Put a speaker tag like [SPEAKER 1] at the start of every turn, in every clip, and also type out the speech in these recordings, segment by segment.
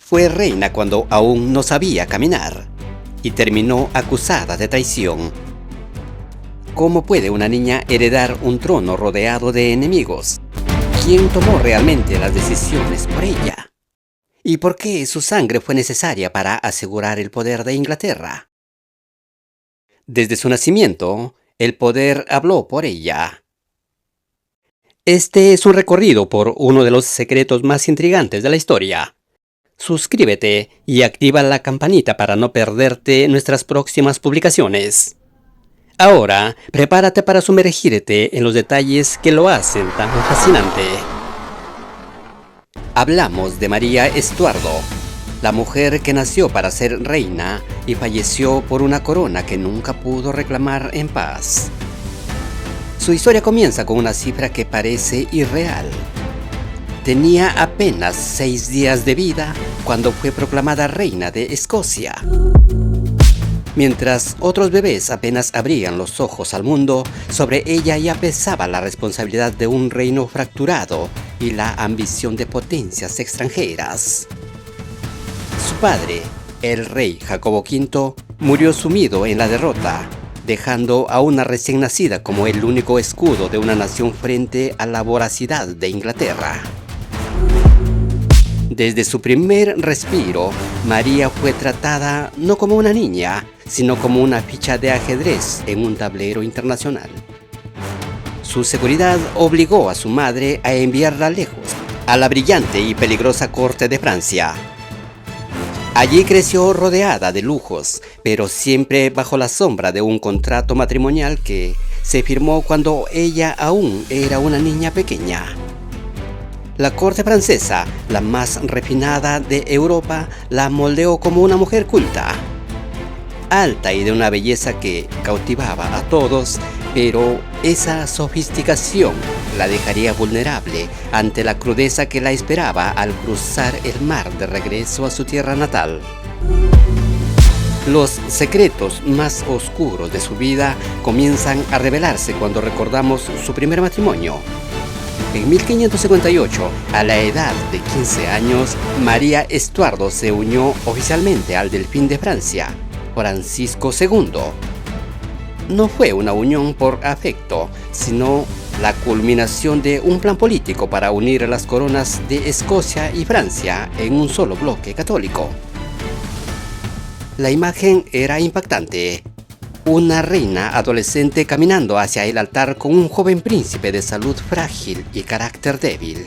[SPEAKER 1] Fue reina cuando aún no sabía caminar y terminó acusada de traición. ¿Cómo puede una niña heredar un trono rodeado de enemigos? ¿Quién tomó realmente las decisiones por ella? ¿Y por qué su sangre fue necesaria para asegurar el poder de Inglaterra? Desde su nacimiento, el poder habló por ella. Este es un recorrido por uno de los secretos más intrigantes de la historia. Suscríbete y activa la campanita para no perderte nuestras próximas publicaciones. Ahora, prepárate para sumergirte en los detalles que lo hacen tan fascinante. Hablamos de María Estuardo, la mujer que nació para ser reina y falleció por una corona que nunca pudo reclamar en paz. Su historia comienza con una cifra que parece irreal. Tenía apenas 6 días de vida cuando fue proclamada reina de Escocia. Mientras otros bebés apenas abrían los ojos al mundo, sobre ella ya pesaba la responsabilidad de un reino fracturado y la ambición de potencias extranjeras. Su padre, el rey Jacobo V, murió sumido en la derrota, dejando a una recién nacida como el único escudo de una nación frente a la voracidad de Inglaterra. Desde su primer respiro, María fue tratada no como una niña, sino como una ficha de ajedrez en un tablero internacional. Su seguridad obligó a su madre a enviarla lejos, a la brillante y peligrosa corte de Francia. Allí creció rodeada de lujos, pero siempre bajo la sombra de un contrato matrimonial que se firmó cuando ella aún era una niña pequeña. La corte francesa, la más refinada de Europa, la moldeó como una mujer culta, alta y de una belleza que cautivaba a todos, pero esa sofisticación la dejaría vulnerable ante la crudeza que la esperaba al cruzar el mar de regreso a su tierra natal. Los secretos más oscuros de su vida comienzan a revelarse cuando recordamos su primer matrimonio. En 1558, a la edad de 15 años, María Estuardo se unió oficialmente al delfín de Francia, Francisco II. No fue una unión por afecto, sino la culminación de un plan político para unir las coronas de Escocia y Francia en un solo bloque católico. La imagen era impactante. Una reina adolescente caminando hacia el altar con un joven príncipe de salud frágil y carácter débil.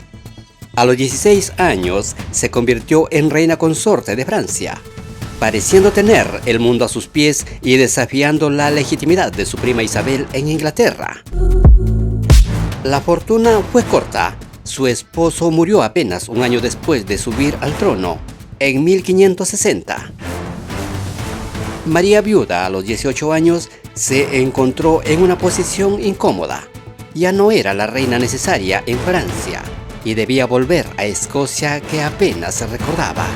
[SPEAKER 1] A los 16 años se convirtió en reina consorte de Francia, pareciendo tener el mundo a sus pies y desafiando la legitimidad de su prima Isabel en Inglaterra. La fortuna fue corta. Su esposo murió apenas un año después de subir al trono, en 1560. María, viuda a los 18 años, se encontró en una posición incómoda. Ya no era la reina necesaria en Francia y debía volver a Escocia, que apenas se recordaba.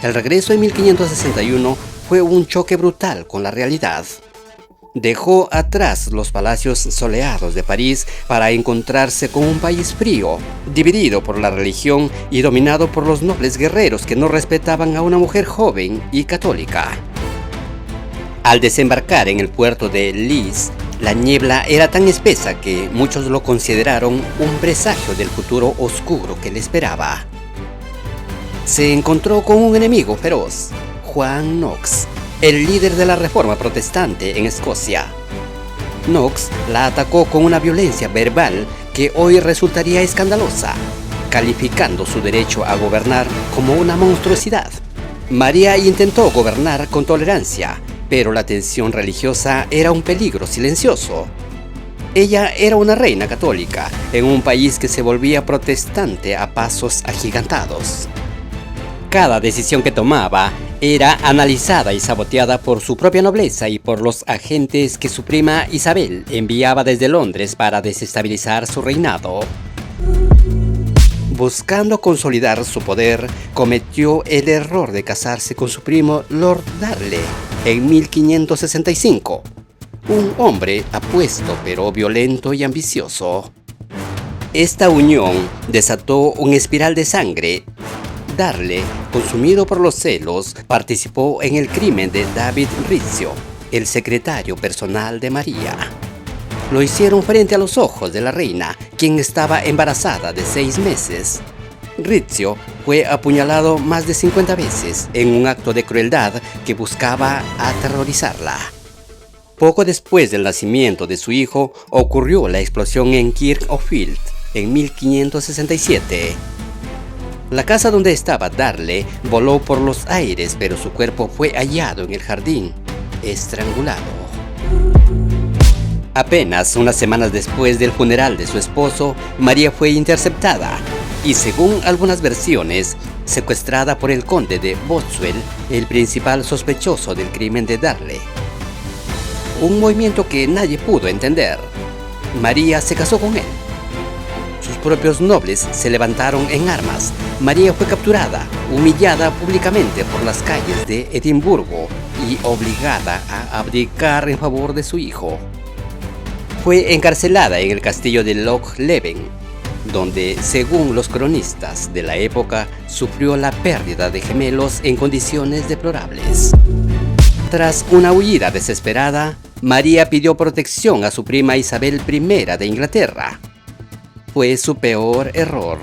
[SPEAKER 1] El regreso en 1561 fue un choque brutal con la realidad. Dejó atrás los palacios soleados de París para encontrarse con un país frío, dividido por la religión y dominado por los nobles guerreros que no respetaban a una mujer joven y católica. Al desembarcar en el puerto de Lys, la niebla era tan espesa que muchos lo consideraron un presagio del futuro oscuro que le esperaba. Se encontró con un enemigo feroz, Juan Knox, el líder de la reforma protestante en Escocia. Knox la atacó con una violencia verbal que hoy resultaría escandalosa, calificando su derecho a gobernar como una monstruosidad. María intentó gobernar con tolerancia, pero la tensión religiosa era un peligro silencioso. Ella era una reina católica en un país que se volvía protestante a pasos agigantados. Cada decisión que tomaba era analizada y saboteada por su propia nobleza y por los agentes que su prima Isabel enviaba desde Londres para desestabilizar su reinado. Buscando consolidar su poder, cometió el error de casarse con su primo Lord Darnley en 1565, un hombre apuesto pero violento y ambicioso. Esta unión desató una espiral de sangre Darle, consumido por los celos, participó en el crimen de David Rizzio, el secretario personal de María. Lo hicieron frente a los ojos de la reina, quien estaba embarazada de 6 meses. Rizzio fue apuñalado más de 50 veces en un acto de crueldad que buscaba aterrorizarla. Poco después del nacimiento de su hijo, ocurrió la explosión en Kirk of Field en 1567. La casa donde estaba Darle voló por los aires, pero su cuerpo fue hallado en el jardín, estrangulado. Apenas unas semanas después del funeral de su esposo, María fue interceptada y, según algunas versiones, secuestrada por el conde de Boswell, el principal sospechoso del crimen de Darle. Un movimiento que nadie pudo entender. María se casó con él. Sus propios nobles se levantaron en armas. María fue capturada, humillada públicamente por las calles de Edimburgo y obligada a abdicar en favor de su hijo. Fue encarcelada en el castillo de Loch Leven, donde, según los cronistas de la época, sufrió la pérdida de gemelos en condiciones deplorables. Tras una huida desesperada, María pidió protección a su prima Isabel I de Inglaterra. Fue su peor error.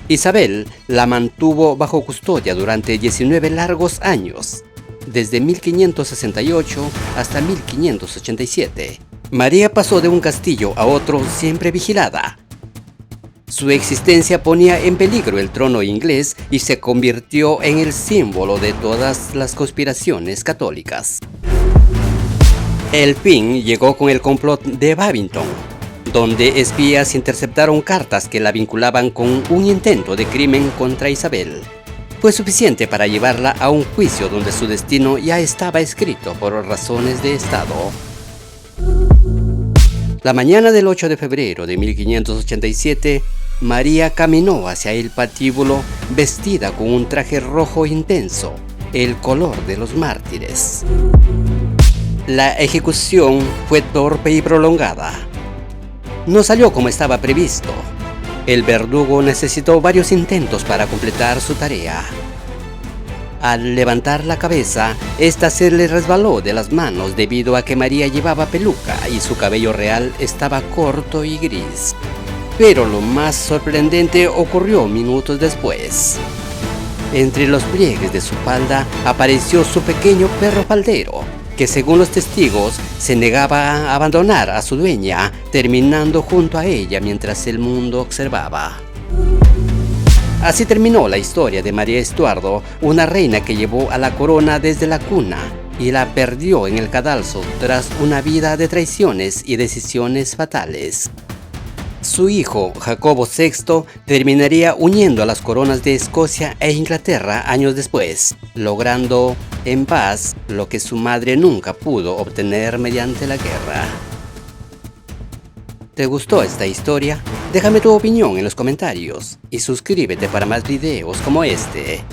[SPEAKER 1] Isabel la mantuvo bajo custodia durante 19 largos años, desde 1568 hasta 1587. María pasó de un castillo a otro siempre vigilada. Su existencia ponía en peligro el trono inglés y se convirtió en el símbolo de todas las conspiraciones católicas. El fin llegó con el complot de Babington, donde espías interceptaron cartas que la vinculaban con un intento de crimen contra Isabel. Fue suficiente para llevarla a un juicio donde su destino ya estaba escrito por razones de Estado. La mañana del 8 de febrero de 1587, María caminó hacia el patíbulo vestida con un traje rojo intenso, el color de los mártires. La ejecución fue torpe y prolongada. No salió como estaba previsto. El verdugo necesitó varios intentos para completar su tarea. Al levantar la cabeza, esta se le resbaló de las manos debido a que María llevaba peluca y su cabello real estaba corto y gris. Pero lo más sorprendente ocurrió minutos después. Entre los pliegues de su falda apareció su pequeño perro faldero, que según los testigos se negaba a abandonar a su dueña, terminando junto a ella mientras el mundo observaba. Así terminó la historia de María Estuardo, una reina que llevó a la corona desde la cuna y la perdió en el cadalso tras una vida de traiciones y decisiones fatales. Su hijo, Jacobo VI, terminaría uniendo a las coronas de Escocia e Inglaterra años después, logrando en paz lo que su madre nunca pudo obtener mediante la guerra. ¿Te gustó esta historia? Déjame tu opinión en los comentarios y suscríbete para más videos como este.